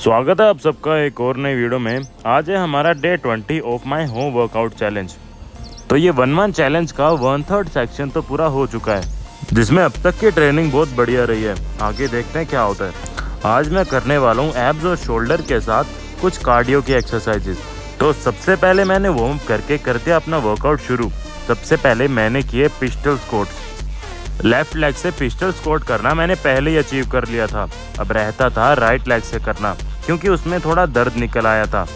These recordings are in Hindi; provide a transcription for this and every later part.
स्वागत है आप सबका एक और नई वीडियो में। आज है हमारा day 20 of my home workout challenge. तो ये 1-1 चैलेंज का 1/3 सेक्शन तो पूरा हो चुका है, जिसमें अब तक की ट्रेनिंग बहुत बढ़िया रही है। आगे देखते हैं क्या होता है। आज मैं करने वाला हूँ एब्स और शोल्डर के साथ कुछ कार्डियो की एक्सरसाइजेज। तो सबसे पहले मैंने वार्म अप करके कर दिया अपना वर्कआउट शुरू। सबसे पहले मैंने किए पिस्टल स्क्वाट्स। लेफ्ट लेग से पिस्टल स्क्वाट करना मैंने पहले ही अचीव कर लिया था। अब रहता था राइट लेग से करना, क्योंकि उसमें थोड़ा दर्द निकल आया था।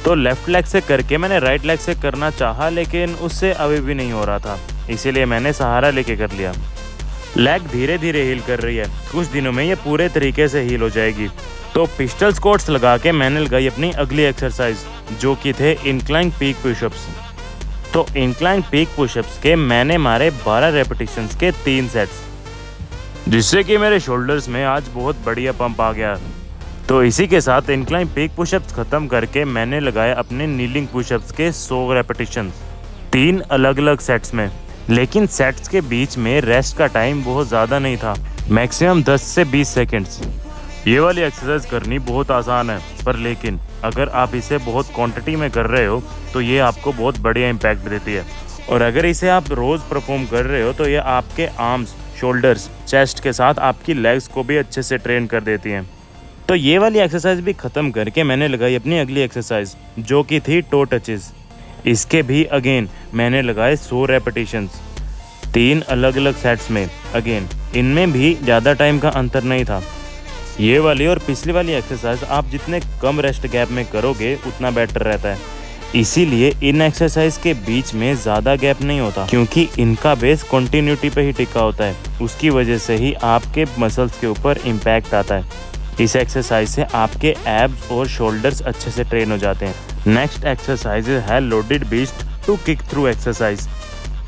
तो लेफ्ट लेग से करके मैंने राइट लेग से करना चाहा, लेकिन उससे अभी भी नहीं हो रहा था, इसीलिए मैंने सहारा लेके कर लिया। लेग धीरे धीरे हील कर रही है, कुछ दिनों में ये पूरे तरीके से हील हो जाएगी। तो पिस्टल स्क्वाट्स लगा के मैंने लगाई अपनी अगली एक्सरसाइज, जो कि थे इंक्लाइन पीक पुशअप्स। तो इंक्लाइन पीक पुशअप्स के मैंने मारे 12 रेपिटेशंस के 3 सेट्स, जिससे कि मेरे शोल्डर्स में आज बहुत बढ़िया पंप आ गया। तो इसी के साथ इंक्लाइन पीक पुशअप्स खत्म करके मैंने लगाए अपने नीलिंग पुशअप्स के 100 रेपिटेशंस 3 अलग अलग सेट्स में। लेकिन सेट्स के बीच में रेस्ट का टाइम बहुत ज़्यादा नहीं था, मैक्सिमम 10 से 20 सेकेंड्स। ये वाली एक्सरसाइज करनी बहुत आसान है, पर लेकिन अगर आप इसे बहुत क्वांटिटी में कर रहे हो तो ये आपको बहुत बढ़िया इम्पैक्ट देती है। और अगर इसे आप रोज़ परफॉर्म कर रहे हो तो ये आपके आर्म्स, शोल्डर्स, चेस्ट के साथ आपकी लेग्स को भी अच्छे से ट्रेन कर देती हैं। तो ये वाली एक्सरसाइज भी ख़त्म करके मैंने लगाई अपनी अगली एक्सरसाइज, जो कि थी टो टचेस। इसके भी अगेन मैंने लगाए 100 रेपिटेशंस 3 अलग अलग सेट्स में। अगेन इनमें भी ज़्यादा टाइम का अंतर नहीं था। ये वाली और पिछली वाली एक्सरसाइज आप जितने कम रेस्ट गैप में करोगे उतना बेटर रहता है, इसीलिए इन एक्सरसाइज के बीच में ज़्यादा गैप नहीं होता, क्योंकि इनका बेस कंटिन्यूटी पे ही टिका होता है। उसकी वजह से ही आपके मसल्स के ऊपर इम्पैक्ट आता है। इस एक्सरसाइज से आपके एब्स और शोल्डर्स अच्छे से ट्रेन हो जाते हैं। नेक्स्ट एक्सरसाइज है loaded beast to kick through exercise.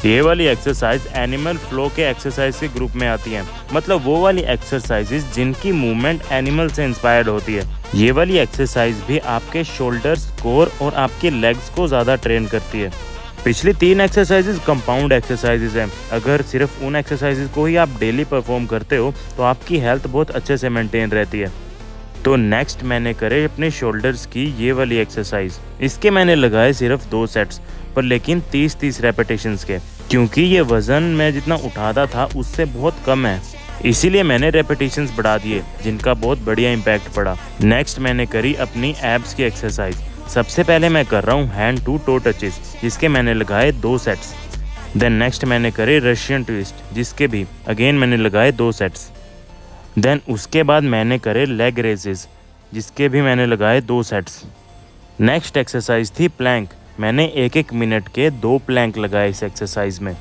ये वाली एक्सरसाइज एनिमल फ्लो के एक्सरसाइज के ग्रुप में आती हैं, मतलब वो वाली एक्सरसाइजेज जिनकी मूवमेंट एनिमल से इंस्पायर्ड होती है। ये वाली एक्सरसाइज भी आपके शोल्डर्स, कोर और आपके लेग्स को ज़्यादा ट्रेन करती है। पिछली 3 एक्सरसाइजेज कंपाउंड एक्सरसाइजेज हैं। अगर सिर्फ उन एक्सरसाइजेज को ही आप डेली परफॉर्म करते हो तो आपकी हेल्थ बहुत अच्छे से मेंटेन रहती है। तो नेक्स्ट मैंने करे अपने शोल्डर्स की ये वाली एक्सरसाइज। इसके मैंने लगाए सिर्फ 2 सेट्स, पर लेकिन 30-30 रेपिटेशंस के, क्योंकि ये वज़न मैं जितना उठाता था उससे बहुत कम है, इसीलिए मैंने रेपिटेशंस बढ़ा दिए, जिनका बहुत बढ़िया इम्पैक्ट पड़ा। नेक्स्ट मैंने करी अपनी एब्स की एक्सरसाइज। सबसे पहले मैं कर रहा हूँ हैंड टू टो टचेस, जिसके मैंने लगाए 2 सेट्स। देन नेक्स्ट मैंने करे रशियन ट्विस्ट, जिसके भी अगेन मैंने लगाए 2 सेट्स। देन उसके बाद मैंने करे लेग रेजेस, जिसके भी मैंने लगाए 2 सेट्स। नेक्स्ट एक्सरसाइज थी प्लैंक। मैंने 1-1 मिनट के 2 प्लैंक लगाए इस एक्सरसाइज में,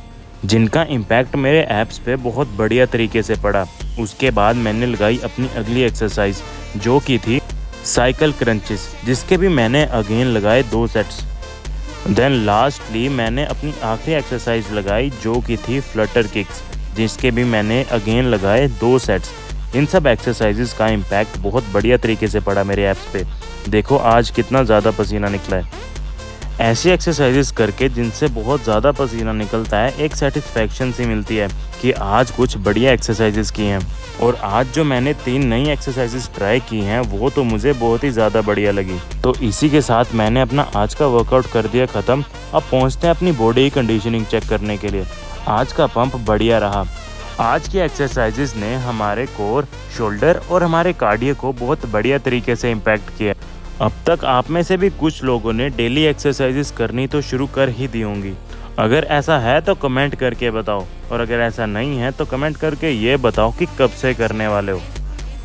जिनका इम्पैक्ट मेरे एब्स पे बहुत बढ़िया तरीके से पड़ा। उसके बाद मैंने लगाई अपनी अगली एक्सरसाइज, जो कि थी साइकिल क्रंचेस, जिसके भी मैंने अगेन लगाए 2 सेट्स। देन लास्टली मैंने अपनी आखिरी एक्सरसाइज लगाई, जो कि थी फ्लटर किक्स, जिसके भी मैंने अगेन लगाए 2 सेट्स। इन सब एक्सरसाइजेस का इम्पैक्ट बहुत बढ़िया तरीके से पड़ा मेरे एब्स पे। देखो आज कितना ज़्यादा पसीना निकला है। ऐसी एक्सरसाइजेस करके जिनसे बहुत ज़्यादा पसीना निकलता है, एक सेटिस्फैक्शन सी मिलती है कि आज कुछ बढ़िया एक्सरसाइजेस की हैं। और आज जो मैंने 3 नई एक्सरसाइजेस ट्राई की हैं वो तो मुझे बहुत ही ज़्यादा बढ़िया लगी। तो इसी के साथ मैंने अपना आज का वर्कआउट कर दिया ख़त्म। अब पहुँचते हैं अपनी बॉडी कंडीशनिंग चेक करने के लिए। आज का पंप बढ़िया रहा। आज की एक्सरसाइजेस ने हमारे कोर, शोल्डर और हमारे कार्डियो को बहुत बढ़िया तरीके से इम्पैक्ट किया। अब तक आप में से भी कुछ लोगों ने डेली एक्सरसाइजेस करनी तो शुरू कर ही दी होंगी। अगर ऐसा है तो कमेंट करके बताओ, और अगर ऐसा नहीं है तो कमेंट करके ये बताओ कि कब से करने वाले हो।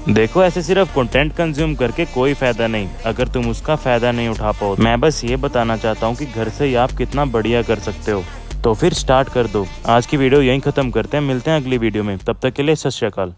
देखो ऐसे सिर्फ कंटेंट कंज्यूम करके कोई फ़ायदा नहीं, अगर तुम उसका फ़ायदा नहीं उठा पाओ। मैं बस ये बताना चाहता हूँ कि घर से ही आप कितना बढ़िया कर सकते हो। तो फिर स्टार्ट कर दो। आज की वीडियो यहीं ख़त्म करते हैं, मिलते हैं अगली वीडियो में। तब तक के लिए सत श्री अकाल।